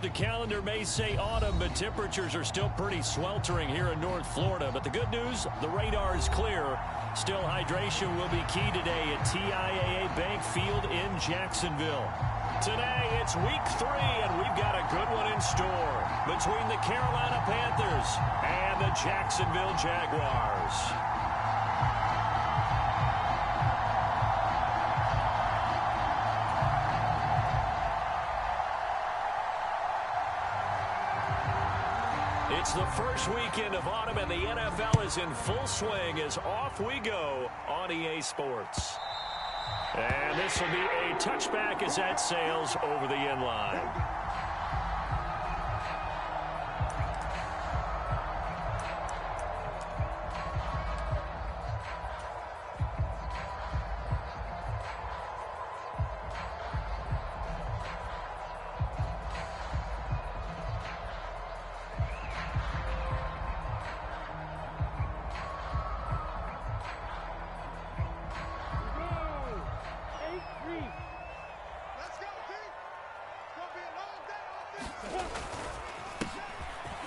The calendar may say autumn, but temperatures are still pretty sweltering here in North Florida. But the good news, the radar is clear. Still, hydration will be key today at TIAA Bank Field in Jacksonville. Today, it's week 3, and we've got a good one in store between the Carolina Panthers and the Jacksonville Jaguars. It's the first weekend of autumn, and the NFL is in full swing as off we go on EA Sports. And this will be a touchback as that sails over the end line.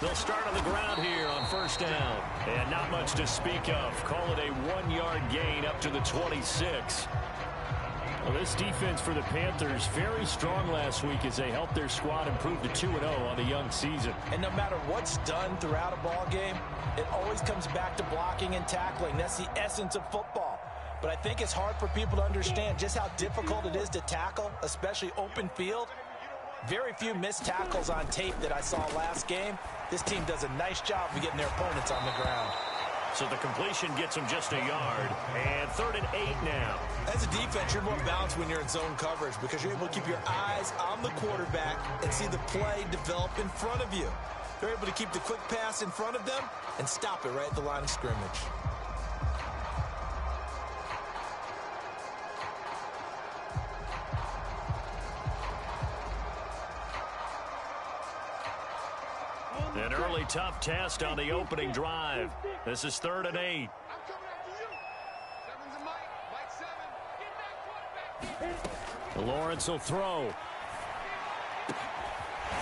They'll start on the ground here on first down. And not much to speak of. Call it a 1-yard gain up to the 26. Well, this defense for the Panthers, very strong last week as they helped their squad improve to 2-0 on the young season. And no matter what's done throughout a ball game, it always comes back to blocking and tackling. That's the essence of football. But I think it's hard for people to understand just how difficult it is to tackle, especially open field. Very few missed tackles on tape that I saw last game. This team does a nice job of getting their opponents on the ground. So the completion gets them just a yard. And 3rd and 8 now. As a defense, you're more balanced when you're in zone coverage because you're able to keep your eyes on the quarterback and see the play develop in front of you. They're able to keep the quick pass in front of them and stop it right at the line of scrimmage. An early tough test on the opening drive. This is 3rd and 8. Lawrence will throw.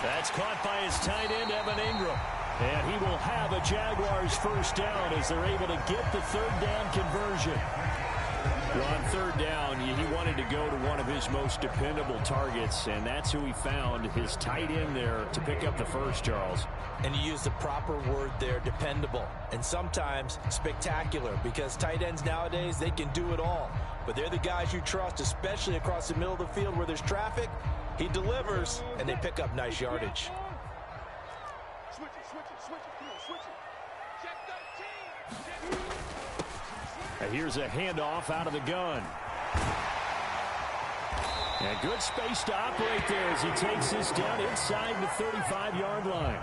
That's caught by his tight end, Evan Ingram. And he will have a Jaguars first down as they're able to get the 3rd down conversion. Well, on 3rd down, he wanted to go to one of his most dependable targets, and that's who he found, his tight end there, to pick up the first, Charles. And you use the proper word there, dependable, and sometimes spectacular, because tight ends nowadays, they can do it all. But they're the guys you trust, especially across the middle of the field where there's traffic. He delivers, and they pick up nice yardage. Switch it, come on, switch it. Check 13. And here's a handoff out of the gun. And good space to operate there as he takes this down inside the 35-yard line.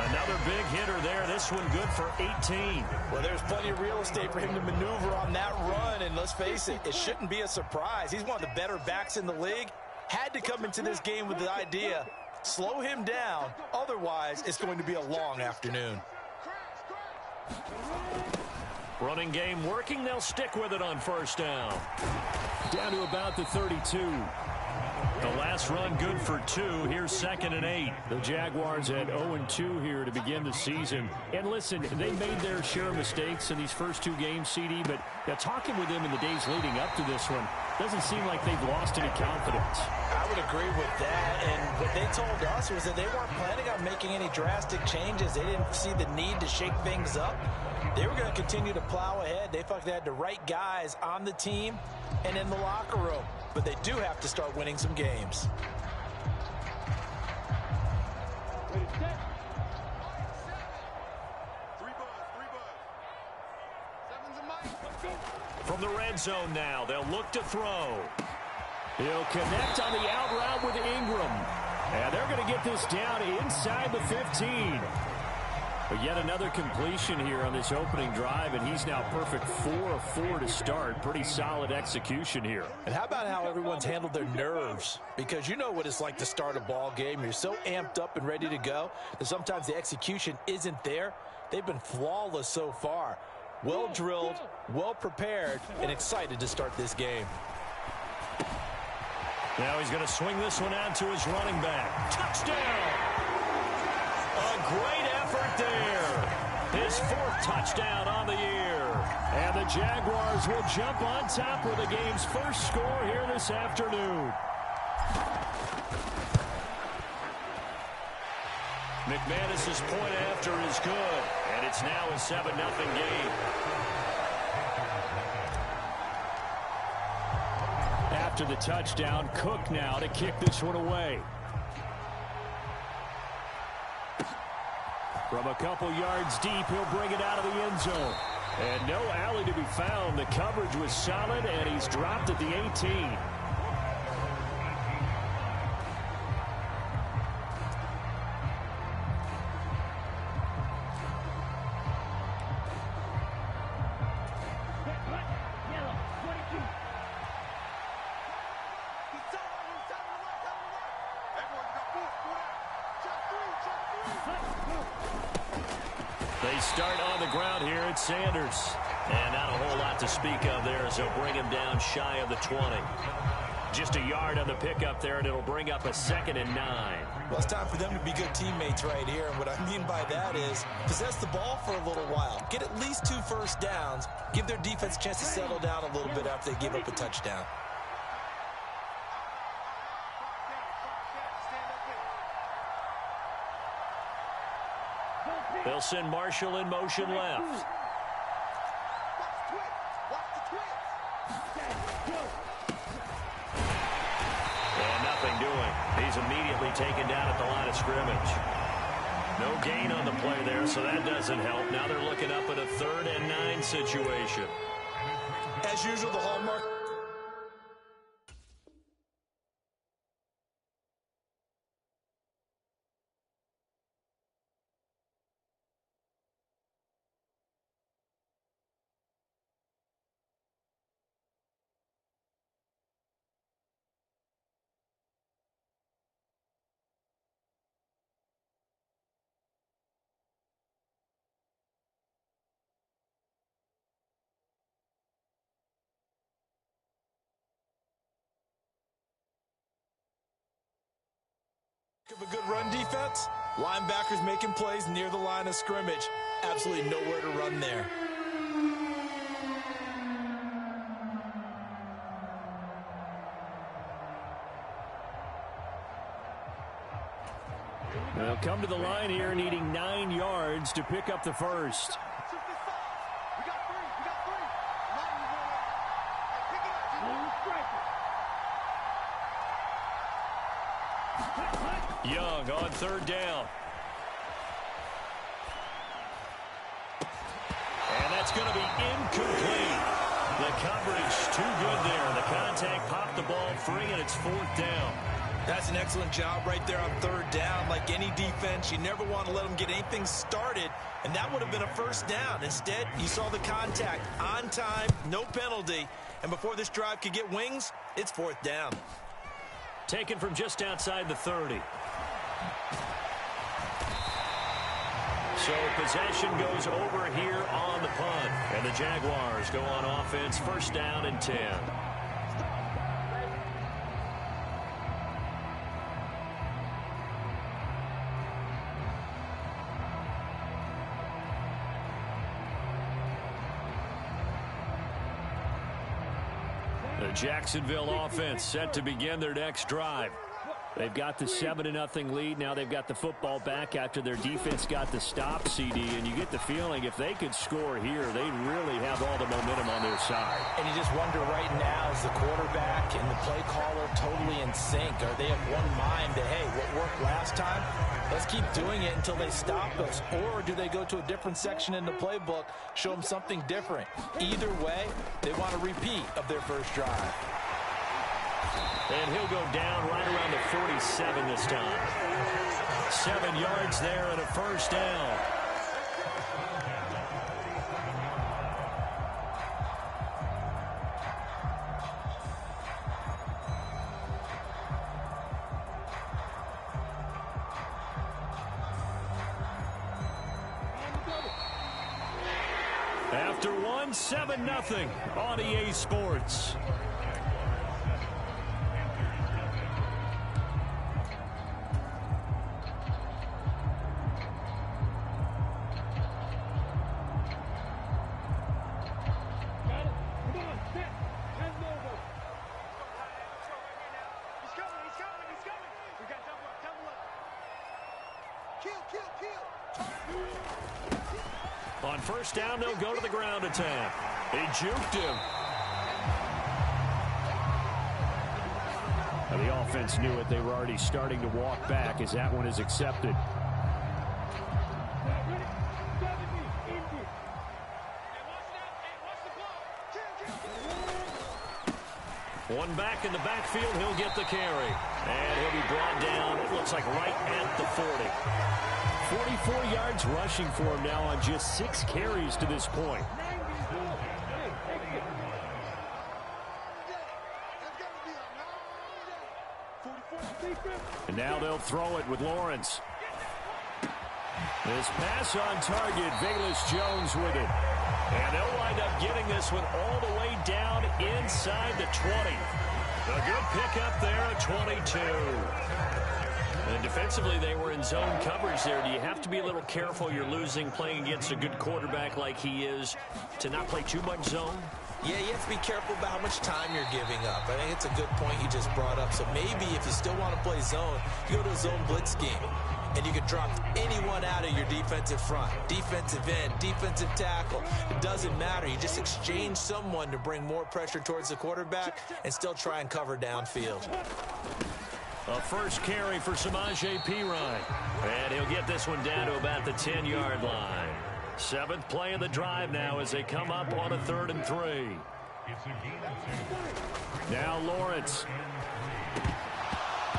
Another big hitter there. This one good for 18. Well, there's plenty of real estate for him to maneuver on that run. And let's face it, it shouldn't be a surprise. He's one of the better backs in the league. Had to come into this game with the idea, slow him down. Otherwise, it's going to be a long afternoon. Running game working. They'll stick with it on first down. Down to about the 32. The last run good for 2. Here's 2nd and 8. The Jaguars at 0-2 here to begin the season. And listen, they made their share of mistakes in these first 2 games, CD, but talking with them in the days leading up to this one, doesn't seem like they've lost any confidence. I would agree with that, and what they told us was that they weren't planning on making any drastic changes. They didn't see the need to shake things up. They were going to continue to plow ahead. They felt they had the right guys on the team and in the locker room. But they do have to start winning some games. From the red zone now, they'll look to throw. He'll connect on the out route with Ingram. And they're going to get this down inside the 15. But yet another completion here on this opening drive, and he's now perfect 4 of 4 to start. Pretty solid execution here. And how about how everyone's handled their nerves? Because you know what it's like to start a ball game. You're so amped up and ready to go that sometimes the execution isn't there. They've been flawless so far. Well drilled, well prepared, and excited to start this game. Now he's going to swing this one out to his running back. Touchdown! A great effort there. His 4th touchdown on the year. And the Jaguars will jump on top with the game's first score here this afternoon. McManus's point after is good, and it's now a 7-0 game. After the touchdown, Cook now to kick this one away. From a couple yards deep, he'll bring it out of the end zone. And no alley to be found. The coverage was solid, and he's dropped at the 18. They start on the ground here at Sanders. And not a whole lot to speak of there as they'll bring him down shy of the 20. Just a yard on the pickup there, and it'll bring up a 2nd and 9. Well, it's time for them to be good teammates right here. And what I mean by that is possess the ball for a little while. Get at least 2 first downs. Give their defense a chance to settle down a little bit after they give up a touchdown. They'll send Marshall in motion left. And nothing doing. He's immediately taken down at the line of scrimmage. No gain on the play there, so that doesn't help. Now they're looking up at a 3rd and 9 situation. As usual, the hallmark. Of a good run defense, linebackers making plays near the line of scrimmage. Absolutely nowhere to run there. They'll come to the line here needing 9 yards to pick up the first. Young on 3rd down. And that's going to be incomplete. The coverage too good there. The contact popped the ball free, and it's 4th down. That's an excellent job right there on 3rd down. Like any defense, you never want to let them get anything started, and that would have been a first down. Instead, you saw the contact on time, no penalty, and before this drive could get wings, it's 4th down. Taken from just outside the 30. So possession goes over here on the punt. And the Jaguars go on offense, 1st down and 10. The Jacksonville offense set to begin their next drive. They've got the 7-0 lead. Now they've got the football back after their defense got the stop, CD. And you get the feeling if they could score here, they'd really have all the momentum on their side. And you just wonder right now, is the quarterback and the play caller totally in sync? Are they of one mind that, hey, what worked last time, let's keep doing it until they stop us? Or do they go to a different section in the playbook, show them something different? Either way, they want a repeat of their first drive. And he'll go down right around the 47 this time. 7 yards there and a 1st down. After one, 7-0 on EA Sports. On first down, they'll go to the ground attack. He juked him. Now the offense knew it. They were already starting to walk back as that one is accepted. One back in the backfield, he'll get the carry. And he'll be brought down, it looks like right at the 40. 44 yards rushing for him now on just 6 carries to this point. And now they'll throw it with Lawrence. This pass on target, Velus Jones with it. And they'll wind up getting this one all the way down inside the 20. A good pickup there at 22. And defensively, they were in zone coverage there. Do you have to be a little careful? You're losing playing against a good quarterback like he is to not play too much zone? Yeah, you have to be careful about how much time you're giving up. I think it's a good point you just brought up. So maybe if you still want to play zone, you go to a zone blitz scheme. And you can drop anyone out of your defensive front. Defensive end, defensive tackle. It doesn't matter. You just exchange someone to bring more pressure towards the quarterback and still try and cover downfield. A first carry for Samaje Perine. And he'll get this one down to about the 10-yard line. 7th play of the drive now as they come up on a 3rd and 3. Now Lawrence.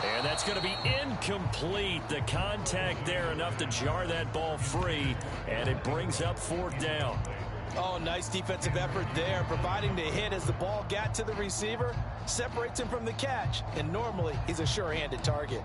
And that's going to be incomplete. The contact there enough to jar that ball free. And it brings up 4th down. Oh, nice defensive effort there, providing the hit as the ball got to the receiver, separates him from the catch. And normally, he's a sure-handed target.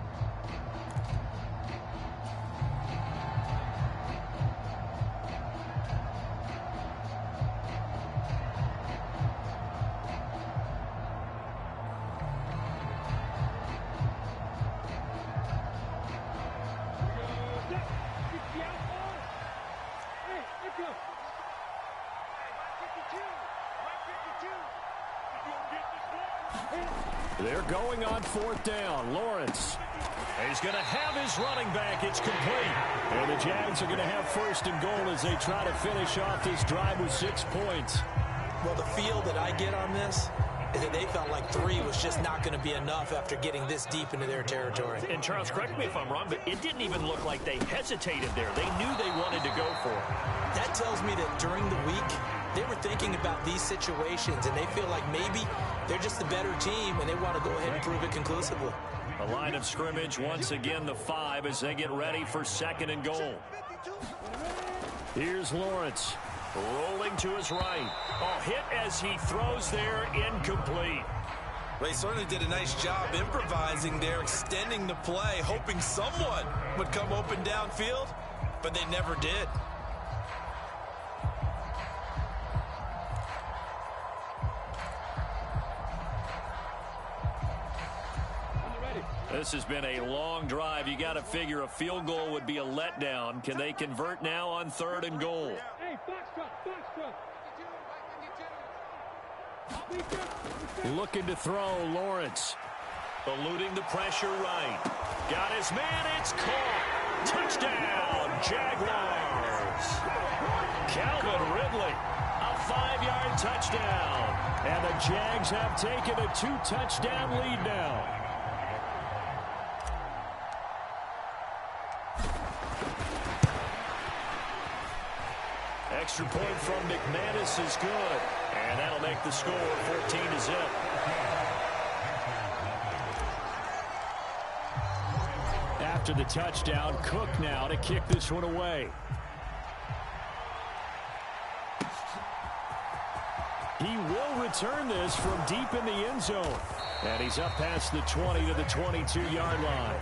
They're going on 4th down. Lawrence. He's going to have his running back. It's complete. And the Jags are going to have 1st and goal as they try to finish off this drive with 6 points. Well, the feel that I get on this is that they felt like 3 was just not going to be enough after getting this deep into their territory. And Charles, correct me if I'm wrong, but it didn't even look like they hesitated there. They knew they wanted to go for it. That tells me that during the week, they were thinking about these situations, and they feel like maybe they're just the better team, and they want to go ahead and prove it conclusively. A line of scrimmage, once again the 5 as they get ready for 2nd and goal. Here's Lawrence, rolling to his right. Oh, hit as he throws there, incomplete. They certainly did a nice job improvising there, extending the play, hoping someone would come open downfield, but they never did. This has been a long drive. You got to figure a field goal would be a letdown. Can they convert now on 3rd and goal? Looking to throw, Lawrence. Eluding the pressure right. Got his man, it's caught. Touchdown, Jaguars. Calvin Ridley, a 5-yard touchdown. And the Jags have taken a 2-touchdown lead now. Extra point from McManus is good. And that'll make the score 14-0. After the touchdown, Cook now to kick this one away. He will return this from deep in the end zone. And he's up past the 20 to the 22-yard line.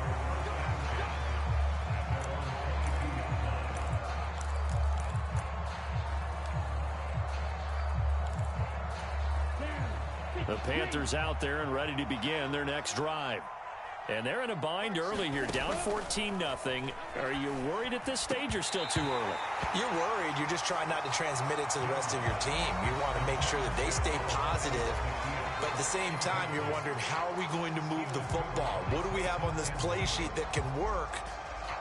The Panthers out there and ready to begin their next drive. And they're in a bind early here, down 14-0. Are you worried at this stage or still too early? You're worried. You're just trying not to transmit it to the rest of your team. You want to make sure that they stay positive. But at the same time, you're wondering, how are we going to move the football? What do we have on this play sheet that can work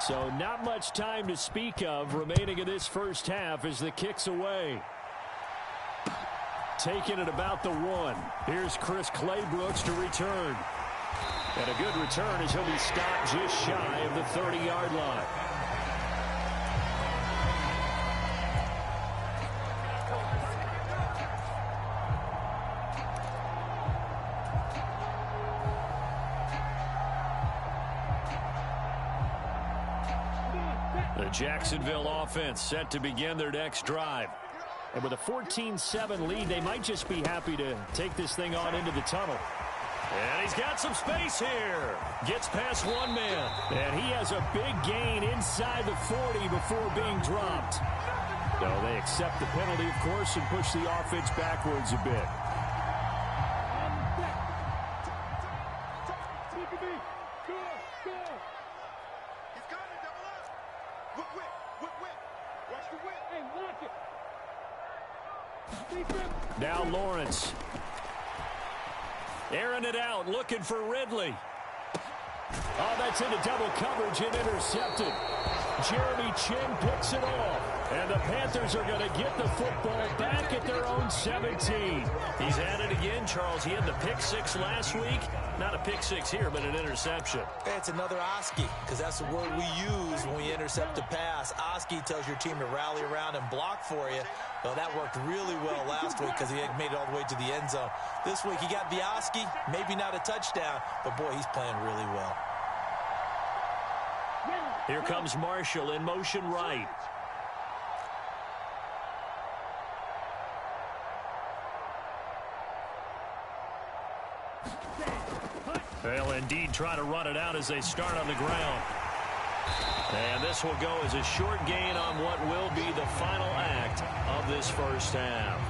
So not much time to speak of remaining in this first half as the kick's away. Taking it about the 1. Here's Chris Claybrooks to return. And a good return as he'll be stopped just shy of the 30-yard line. The Jacksonville offense set to begin their next drive. And with a 14-7 lead, they might just be happy to take this thing on into the tunnel. And he's got some space here. Gets past one man. And he has a big gain inside the 40 before being dropped. So they accept the penalty, of course, and push the offense backwards a bit. Now Lawrence. Airing it out, looking for Ridley. Oh, that's into double coverage and intercepted. Jeremy Chinn picks it off. And the Panthers are going to get the football back at their own 17. He's at it again, Charles. He had the pick 6 last week. Not a pick 6 here, but an interception. Hey, it's another Oski, because that's the word we use when we intercept a pass. Oski tells your team to rally around and block for you. Well, that worked really well last week because he had made it all the way to the end zone. This week he got the Oski, maybe not a touchdown, but boy, he's playing really well. Here comes Marshall in motion right. They'll indeed try to run it out as they start on the ground. And this will go as a short gain on what will be the final act of this first half.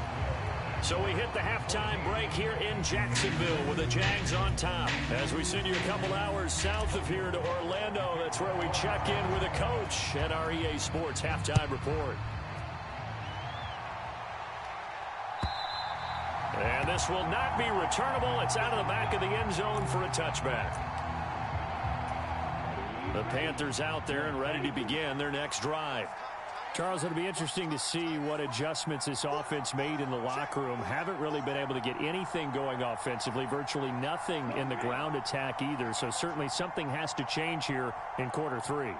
So we hit the halftime break here in Jacksonville with the Jags on top. As we send you a couple hours south of here to Orlando, that's where we check in with a coach at our EA Sports Halftime Report. And this will not be returnable. It's out of the back of the end zone for a touchback. The Panthers out there and ready to begin their next drive. Charles, it'll be interesting to see what adjustments this offense made in the locker room. Haven't really been able to get anything going offensively, virtually nothing in the ground attack either. So certainly something has to change here in quarter 3.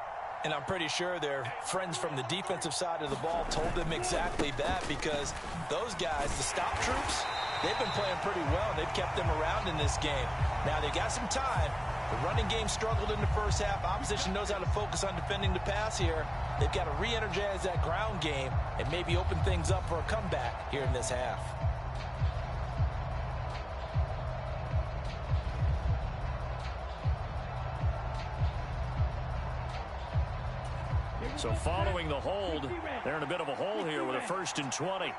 And I'm pretty sure their friends from the defensive side of the ball told them exactly that, because those guys, the stop troops, they've been playing pretty well. They've kept them around in this game. Now, they got some time. The running game struggled in the first half. Opposition knows how to focus on defending the pass here. They've got to re-energize that ground game and maybe open things up for a comeback here in this half. So following the hold, they're in a bit of a hole here with a 1st and 20.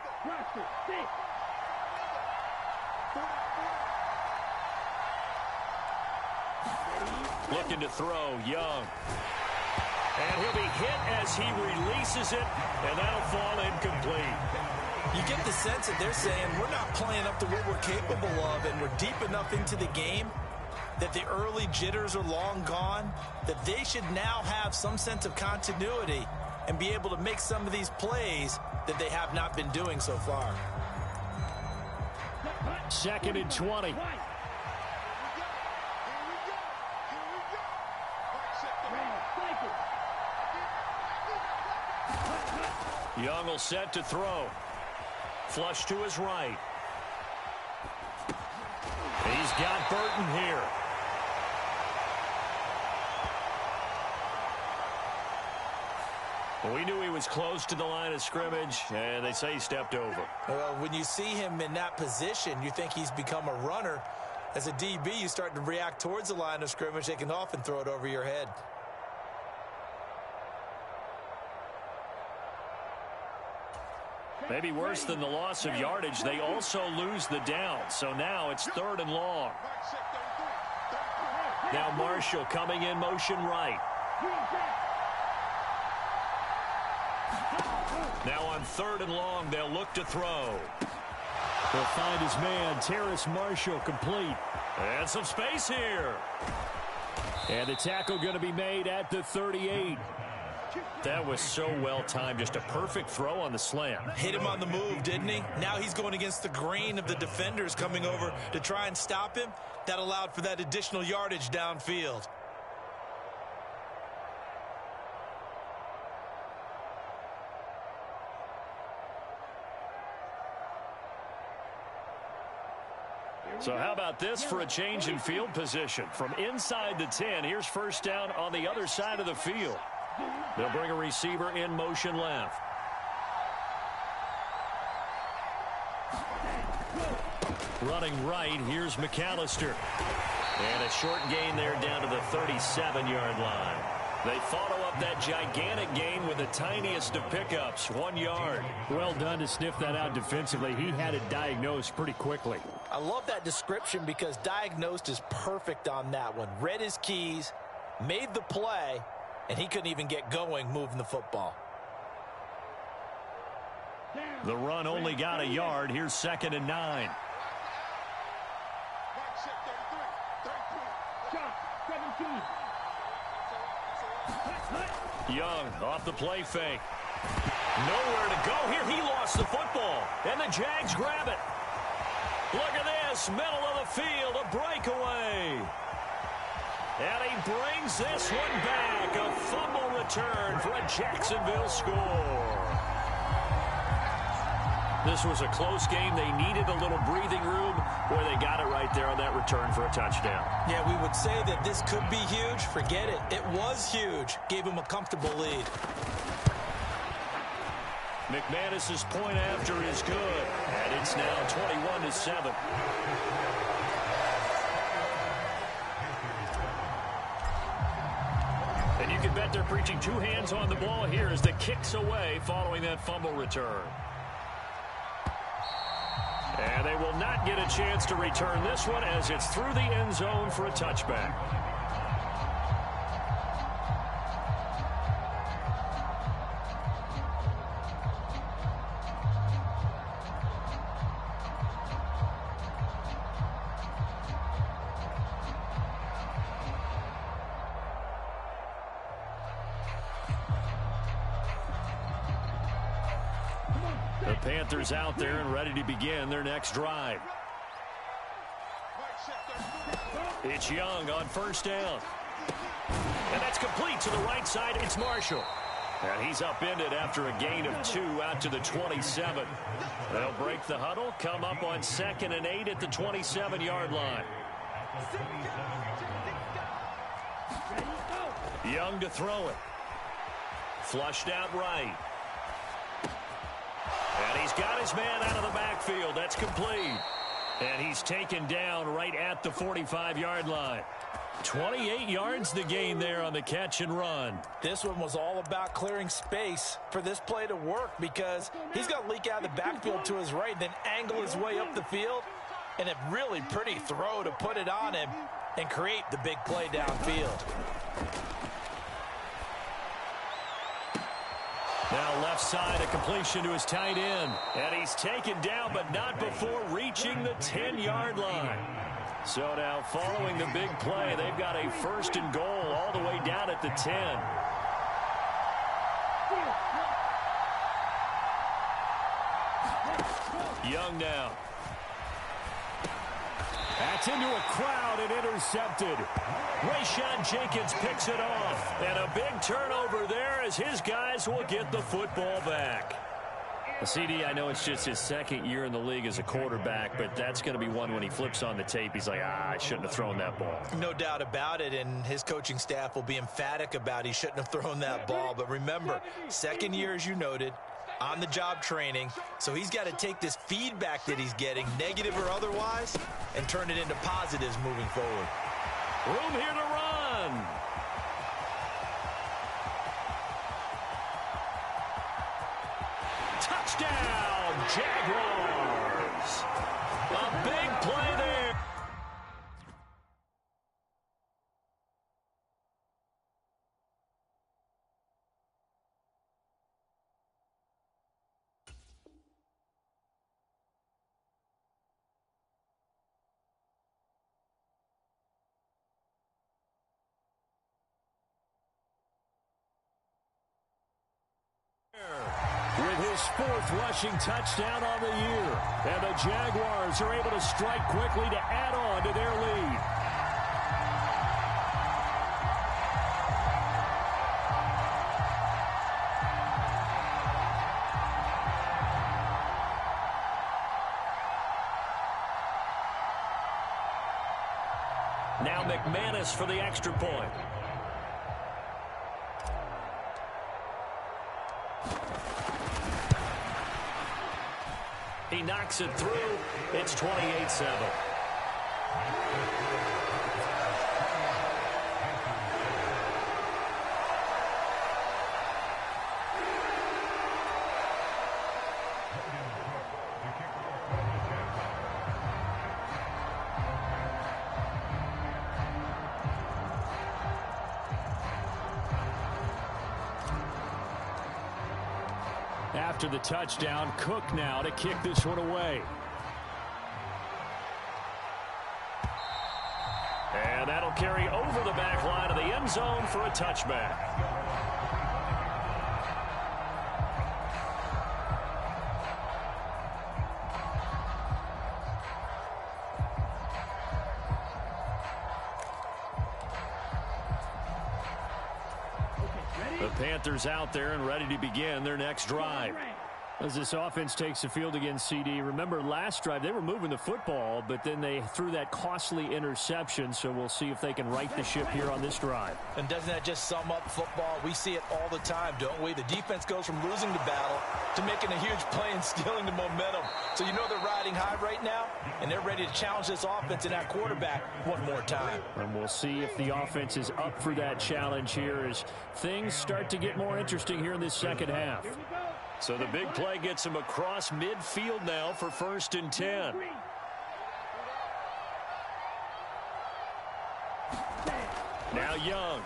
Looking to throw, Young. And he'll be hit as he releases it, and that'll fall incomplete. You get the sense that they're saying we're not playing up to what we're capable of, and we're deep enough into the game that the early jitters are long gone, that they should now have some sense of continuity and be able to make some of these plays that they have not been doing so far. 2nd and 20. Young will set to throw. Flush to his right. He's got Burton here. We knew he was close to the line of scrimmage, and they say he stepped over. Well, when you see him in that position, you think he's become a runner. As a DB, you start to react towards the line of scrimmage. They can often throw it over your head. Maybe worse than the loss of yardage, they also lose the down. So now it's 3rd and long. Now Marshall coming in motion right. Now on 3rd and long, they'll look to throw. He'll find his man, Terrace Marshall, complete. And some space here. And the tackle going to be made at the 38. That was so well timed. Just a perfect throw on the slam. Hit him on the move, didn't he? Now he's going against the grain of the defenders coming over to try and stop him. That allowed for that additional yardage downfield. So how about this for a change in field position? From inside the 10, here's first down on the other side of the field. They'll bring a receiver in motion left. Running right, here's McAllister. And a short gain there down to the 37-yard line. They follow up that gigantic gain with the tiniest of pickups, 1 yard. Well done to sniff that out defensively. He had it diagnosed pretty quickly. I love that description because diagnosed is perfect on that one. Read his keys, made the play, and he couldn't even get going moving the football. The run only got a yard. Here's 2nd and 9. Young off the play fake. Nowhere to go here. He lost the football. And the Jags grab it. Look at this. Middle of the field. A breakaway. And he brings this one back. A fumble return for a Jacksonville score. This was a close game. They needed a little breathing room where they got it right there on that return for a touchdown. Yeah, we would say that this could be huge. Forget it. It was huge. Gave him a comfortable lead. McManus's point after is good. And it's now 21-7. And you can bet they're preaching two hands on the ball here as the kick's away following that fumble return. And they will not get a chance to return this one as it's through the end zone for a touchback. The Panthers out there and ready to begin their next drive. It's Young on first down. And that's complete to the right side. It's Marshall. And he's upended after a gain of 2 out to the 27. They'll break the huddle, come up on 2nd and 8 at the 27-yard line. Young to throw it. Flushed out right. And he's got his man out of the backfield. That's complete. And he's taken down right at the 45-yard line. 28 yards the gain there on the catch and run. This one was all about clearing space for this play to work because he's got to leak out of the backfield to his right, then angle his way up the field. And a really pretty throw to put it on him and create the big play downfield. Now left side, a completion to his tight end. And he's taken down, but not before reaching the 10-yard line. So now following the big play, they've got a 1st and goal all the way down at the 10. Young now. That's into a crowd and intercepted. Rayshawn Jenkins picks it off. And a big turnover there as his guys will get the football back. CD, I know it's just his 2nd year in the league as a quarterback, but that's going to be one when he flips on the tape. He's like, I shouldn't have thrown that ball. No doubt about it, and his coaching staff will be emphatic about he shouldn't have thrown that ball. But remember, 2nd year, as you noted, on-the-job training, so he's got to take this feedback that he's getting, negative or otherwise, and turn it into positives moving forward. Room here to run. Touchdown, Jaguars. A big play there. his 4th rushing touchdown on the year. And the Jaguars are able to strike quickly to add on to their lead. Now McManus for the extra point. He knocks it through. It's 28-7. After the touchdown, Cook now to kick this one away. And that'll carry over the back line of the end zone for a touchback. The Panthers out there and ready to begin their next drive. As this offense takes the field against CD, remember last drive they were moving the football, but then they threw that costly interception, so we'll see if they can right the ship here on this drive. And doesn't that just sum up football? We see it all the time, don't we? The defense goes from losing the battle to making a huge play and stealing the momentum. So you know they're riding high right now, and they're ready to challenge this offense and that quarterback one more time. And we'll see if the offense is up for that challenge here as things start to get more interesting here in this second half. So the big play gets him across midfield now for 1st and 10. Now Young.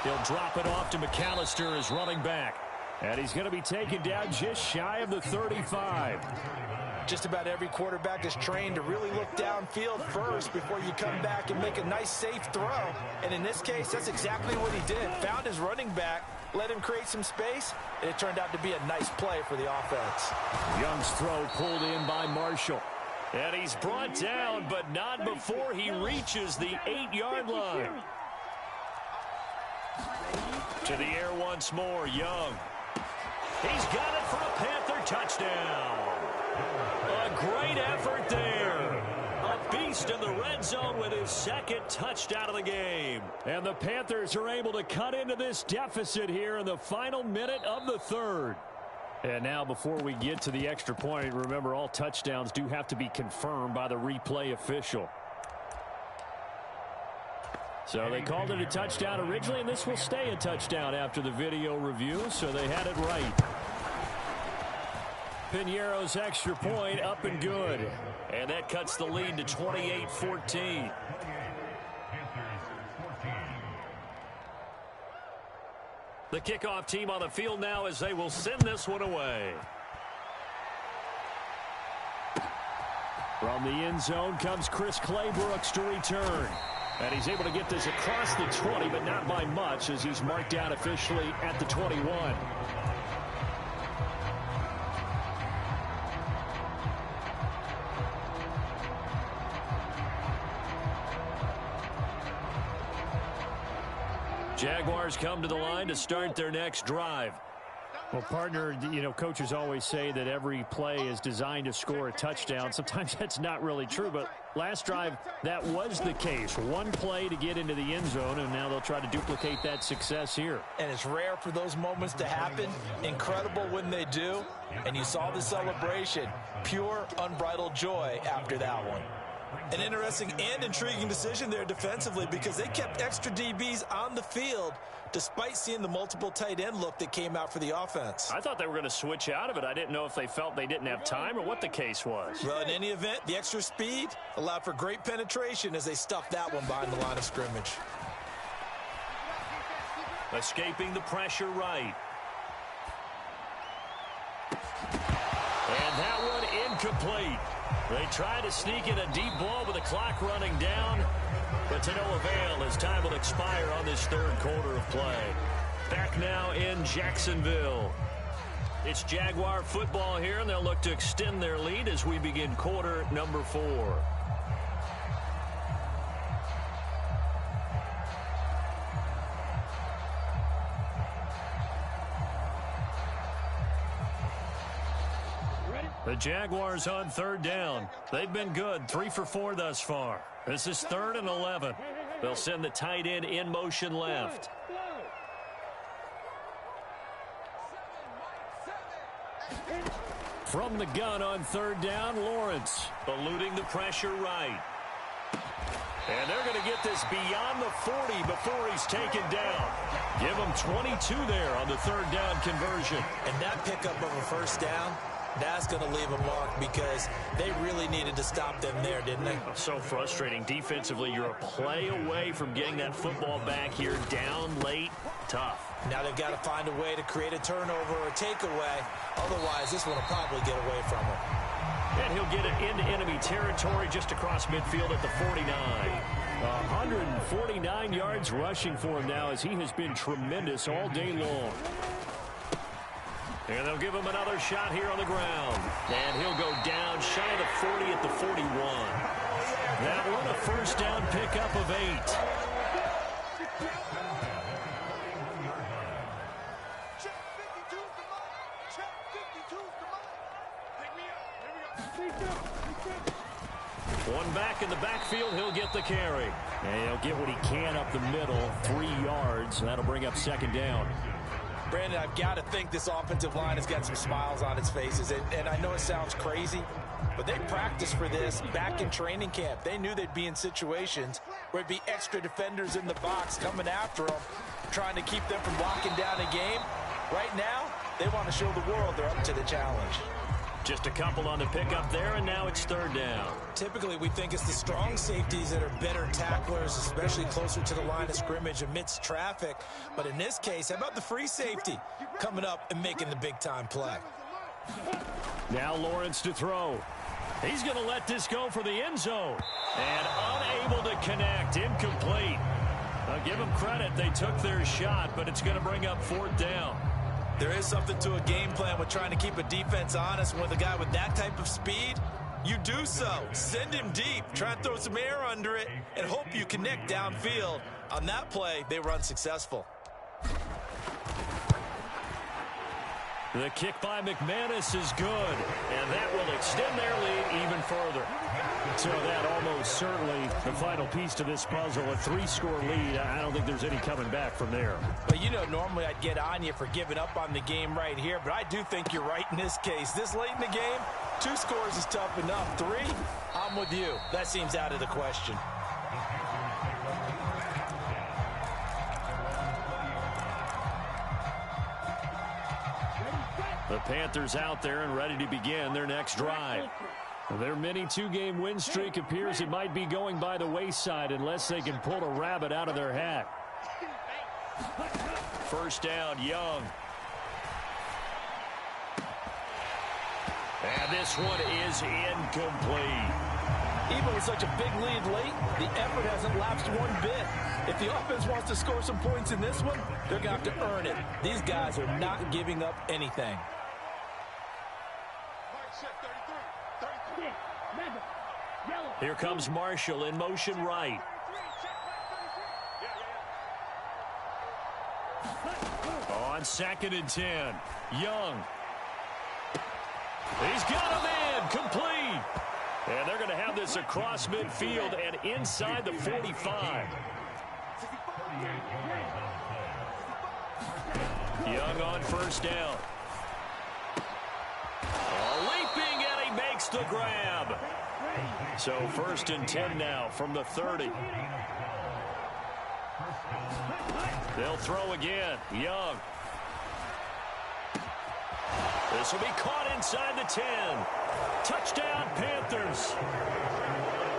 He'll drop it off to McAllister as running back. And he's going to be taken down just shy of the 35. Just about every quarterback is trained to really look downfield first before you come back and make a nice, safe throw. And in this case, that's exactly what he did. Found his running back, let him create some space, and it turned out to be a nice play for the offense. Young's throw pulled in by Marshall. And he's brought down, but not before he reaches the 8-yard line. To the air once more, Young. He's got it for a Panther touchdown. A great effort there. A beast in the red zone with his 2nd touchdown of the game. And the Panthers are able to cut into this deficit here in the final minute of the 3rd. And now before we get to the extra point, remember all touchdowns do have to be confirmed by the replay official. So they called it a touchdown originally, and this will stay a touchdown after the video review, so they had it right. Piñeiro's extra point up and good. And that cuts the lead to 28-14. The kickoff team on the field now as they will send this one away. From the end zone comes Chris Claybrooks to return. And he's able to get this across the 20, but not by much as he's marked down officially at the 21. Jaguars come to the line to start their next drive. Well, partner, you know, coaches always say that every play is designed to score a touchdown. Sometimes that's not really true, but last drive, that was the case. One play to get into the end zone, and now they'll try to duplicate that success here. And it's rare for those moments to happen. Incredible when they do. And you saw the celebration. Pure, unbridled joy after that one. An interesting and intriguing decision there defensively because they kept extra DBs on the field despite seeing the multiple tight end look that came out for the offense. I thought they were going to switch out of it. I didn't know if they felt they didn't have time or what the case was. Well, in any event, the extra speed allowed for great penetration as they stuffed that one behind the line of scrimmage. Escaping the pressure right. And that one incomplete. They try to sneak in a deep ball with the clock running down, but to no avail as time will expire on this 3rd quarter of play. back now in Jacksonville. It's Jaguar football here, and they'll look to extend their lead as we begin quarter number 4. The Jaguars on 3rd down. They've been good, 3 for 4 thus far. This is 3rd and 11. They'll send the tight end in motion left. From the gun on 3rd down, Lawrence eluding the pressure right. And they're going to get this beyond the 40 before he's taken down. Give him 22 there on the 3rd down conversion. And that pickup of a 1st down, that's going to leave a mark because they really needed to stop them there, didn't they? So frustrating. Defensively, you're a play away from getting that football back here. Down late, tough. Now they've got to find a way to create a turnover or a takeaway. Otherwise, this one will probably get away from him. And he'll get it into enemy territory just across midfield at the 49. 149 yards rushing for him now as he has been tremendous all day long. And they'll give him another shot here on the ground. And he'll go down shy of the 40 at the 41. That one a 1st down pickup of 8. One back in the backfield, he'll get the carry. And he'll get what he can up the middle, 3 yards. And that'll bring up 2nd down. Brandon, I've got to think this offensive line has got some smiles on its faces. And I know it sounds crazy, but they practiced for this back in training camp. They knew they'd be in situations where it'd be extra defenders in the box coming after them, trying to keep them from locking down a game. Right now, they want to show the world they're up to the challenge. Just a couple on the pickup there, and now it's 3rd down. Typically, we think it's the strong safeties that are better tacklers, especially closer to the line of scrimmage amidst traffic. But in this case, how about the free safety coming up and making the big-time play? Now Lawrence to throw. He's going to let this go for the end zone. And unable to connect, incomplete. I'll give them credit. They took their shot, but it's going to bring up 4th down. There is something to a game plan with trying to keep a defense honest. With a guy with that type of speed, you do so. Send him deep. Try and throw some air under it and hope you connect downfield. On that play, they were unsuccessful. The kick by McManus is good, and that will extend their lead even further. So that almost certainly the final piece to this puzzle, a 3-score lead. I don't think there's any coming back from there. But, you know, normally I'd get on you for giving up on the game right here, but I do think you're right in this case. This late in the game, 2 scores is tough enough. 3, I'm with you. That seems out of the question. The Panthers out there and ready to begin their next drive. Their mini 2-game win streak appears it might be going by the wayside unless they can pull a rabbit out of their hat. 1st down, Young. And this one is incomplete. Even with such a big lead late, the effort hasn't lapsed one bit. If the offense wants to score some points in this one, they're going to have to earn it. These guys are not giving up anything. Here comes Marshall in motion right. On 2nd and 10, Young. He's got a man, complete. And they're going to have this across midfield and inside the 45. Young on 1st down. Leaping, and he makes the grab. So 1st and 10 now from the 30. They'll throw again. Young. This will be caught inside the 10. Touchdown, Panthers.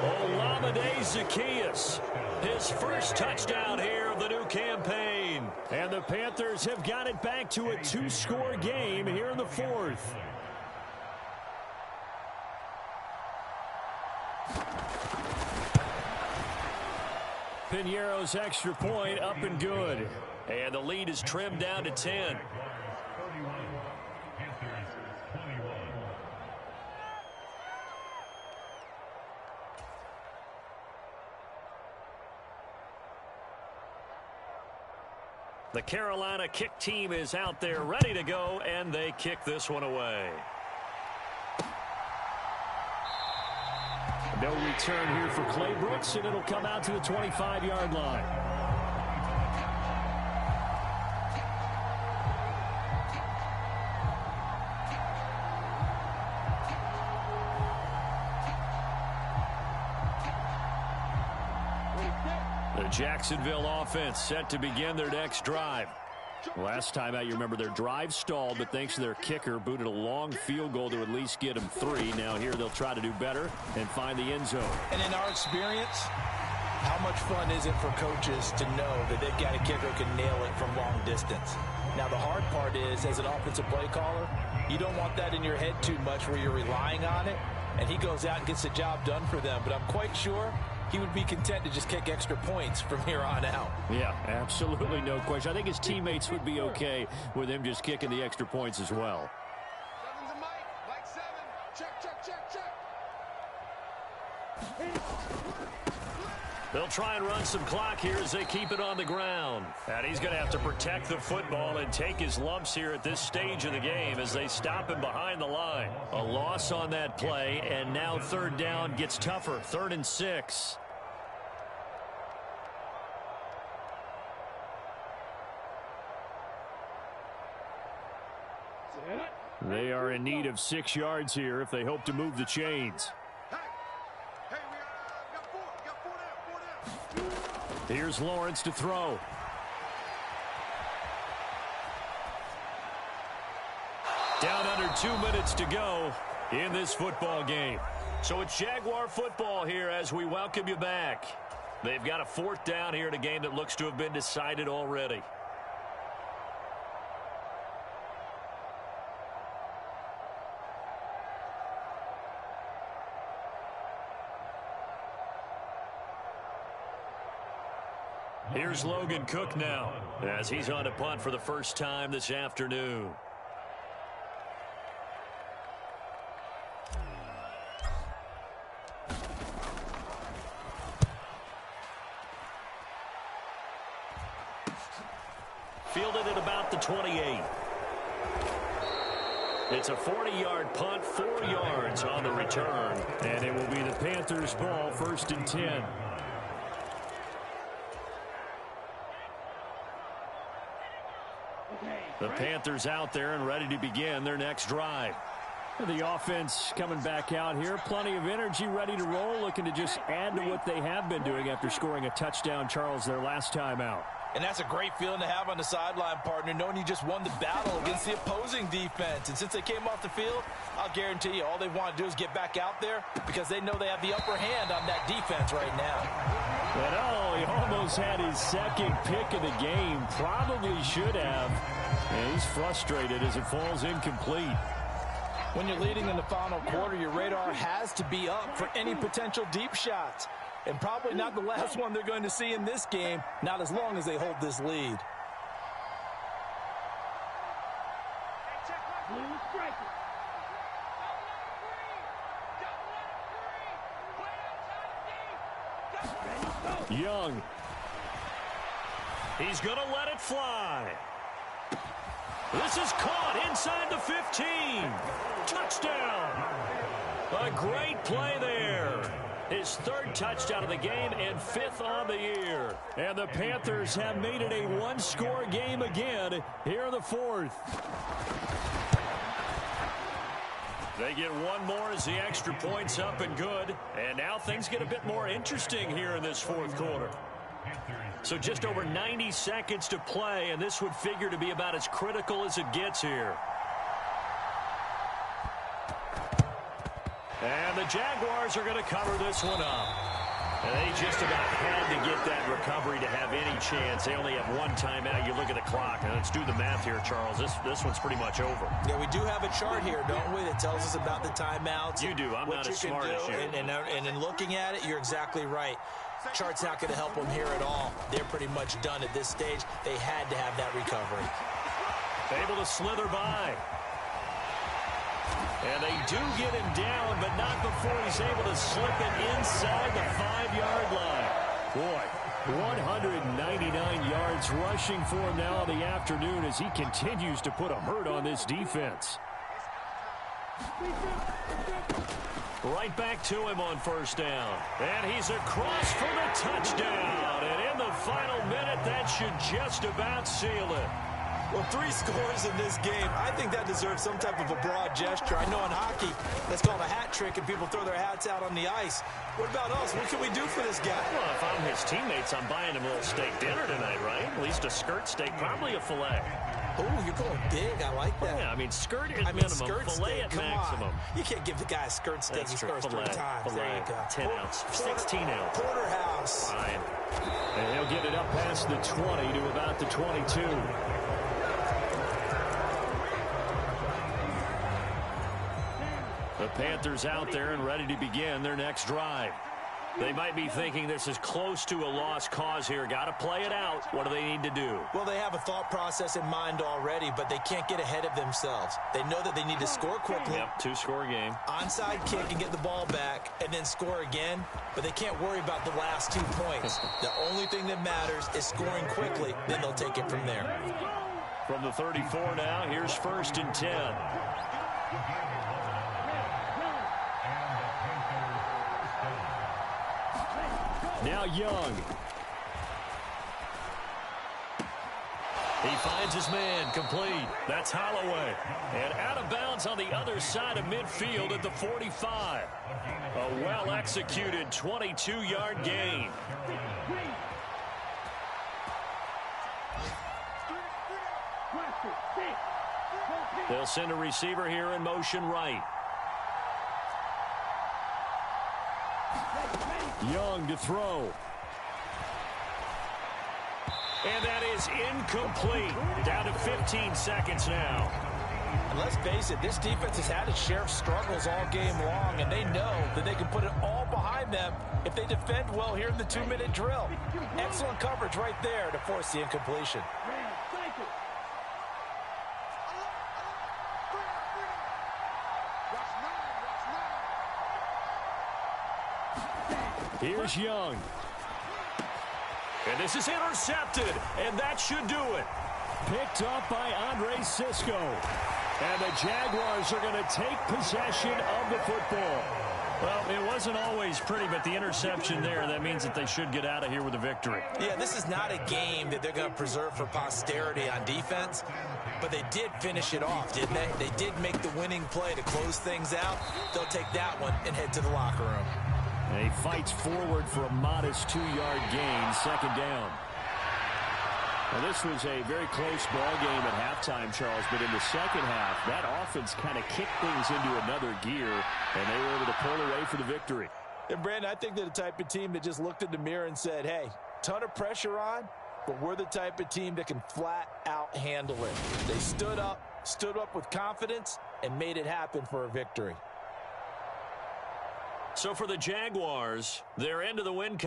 Olamide Zaccheaus, his 1st touchdown here of the new campaign. And the Panthers have got it back to a 2-score game here in the 4th. Piñeiro's extra point up and good. And the lead is trimmed down to 10. The Carolina kick team is out there ready to go, and they kick this one away. No return here for Clay Brooks, and it'll come out to the 25-yard line. The Jacksonville offense set to begin their next drive. Last time out, you remember their drive stalled, but thanks to their kicker, booted a long field goal to at least get them 3. Now here they'll try to do better and find the end zone. And in our experience, how much fun is it for coaches to know that they've got a kicker who can nail it from long distance? Now the hard part is, as an offensive play caller, you don't want that in your head too much where you're relying on it, and he goes out and gets the job done for them. But I'm quite sure he would be content to just kick extra points from here on out. Yeah, absolutely no question. I think his teammates would be okay with him just kicking the extra points as well. 7's a Mike. Mike 7. Check, check, check, check. They'll try and run some clock here as they keep it on the ground. And he's going to have to protect the football and take his lumps here at this stage of the game as they stop him behind the line. A loss on that play, and now third down gets tougher. 3rd and 6. They are in need of 6 yards here if they hope to move the chains. Hey, we got 4. We got 4 down. 4 down. Here's Lawrence to throw. Down under 2 minutes to go in this football game. So it's Jaguar football here as we welcome you back. They've got a 4th down here in a game that looks to have been decided already. Here's Logan Cook now as he's on a punt for the first time this afternoon. Fielded at about the 28. It's a 40-yard punt, 4 yards on the return. And it will be the Panthers' ball, 1st and 10. The Panthers out there and ready to begin their next drive. The offense coming back out here. Plenty of energy, ready to roll, looking to just add to what they have been doing after scoring a touchdown, Charles, their last time out. And that's a great feeling to have on the sideline, partner, knowing you just won the battle against the opposing defense. And since they came off the field, I'll guarantee you all they want to do is get back out there because they know they have the upper hand on that defense right now. But oh, he almost had his 2nd pick of the game. Probably should have. And he's frustrated as it falls incomplete. When you're leading in the final quarter, your radar has to be up for any potential deep shots. And probably not the last one they're going to see in this game, not as long as they hold this lead. Young. He's going to let it fly. This is caught inside the 15. Touchdown. A great play there. His 3rd touchdown of the game and 5th on the year. And the Panthers have made it a 1-score game again here in the 4th. They get one more as the extra point's up and good. And now things get a bit more interesting here in this 4th quarter. So just over 90 seconds to play, and this would figure to be about as critical as it gets here. And the Jaguars are going to cover this one up. And they just about had to get that recovery to have any chance. They only have 1 timeout. You look at the clock. And let's do the math here, Charles. This one's pretty much over. Yeah, we do have a chart here, don't we, that tells us about the timeouts. You do. I'm not as smart as you. And in looking at it, you're exactly right. Chart's not going to help them here at all. They're pretty much done at this stage. They had to have that recovery. Able to slither by. And they do get him down, but not before he's able to slip it inside the 5-yard line. Boy, 199 yards rushing for him now in the afternoon as he continues to put a hurt on this defense. Right back to him on first down. And he's across for the touchdown. And in the final minute, that should just about seal it. Well, 3 scores in this game. I think that deserves some type of a broad gesture. I know in hockey, that's called a hat trick, and people throw their hats out on the ice. What about us? What can we do for this guy? Well, if I'm his teammates, I'm buying him a little steak dinner tonight, right? At least a skirt steak, probably a filet. Oh, you're going big. I like that. Yeah, I mean, skirt at minimum, skirt filet steak, at maximum. You can't give the guy a skirt steak. He scores 3 times. Filet, there you go. 10 ounce, 16 ounce. Porterhouse. Fine. And he'll get it up past the 20 to about the 22. The Panthers out there and ready to begin their next drive. They might be thinking this is close to a lost cause here. Got to play it out. What do they need to do? Well, they have a thought process in mind already, but they can't get ahead of themselves. They know that they need to score quickly. Yep, 2-score game. Onside kick and get the ball back and then score again, but they can't worry about the last 2 points. The only thing that matters is scoring quickly, then they'll take it from there. From the 34 now, here's 1st and 10. Now Young. He finds his man, complete. That's Holloway. And out of bounds on the other side of midfield at the 45. A well-executed 22-yard gain. They'll send a receiver here in motion right. Young to throw. And that is incomplete. Down to 15 seconds now. And let's face it, this defense has had its share of struggles all game long, and they know that they can put it all behind them if they defend well here in the 2-minute drill. Excellent coverage right there to force the incompletion. Here's Young. And this is intercepted, and that should do it. Picked up by Andre Cisco. And the Jaguars are going to take possession of the football. Well, it wasn't always pretty, but the interception there, that means that they should get out of here with a victory. Yeah, this is not a game that they're going to preserve for posterity on defense, but they did finish it off, didn't they? They did make the winning play to close things out. They'll take that one and head to the locker room. And he fights forward for a modest 2-yard gain, 2nd down. Now, this was a very close ball game at halftime, Charles, but in the second half, that offense kind of kicked things into another gear, and they were able to pull away for the victory. And, Brandon, I think they're the type of team that just looked in the mirror and said, hey, ton of pressure on, but we're the type of team that can flat out handle it. They stood up with confidence, and made it happen for a victory. So for the Jaguars, their end of the win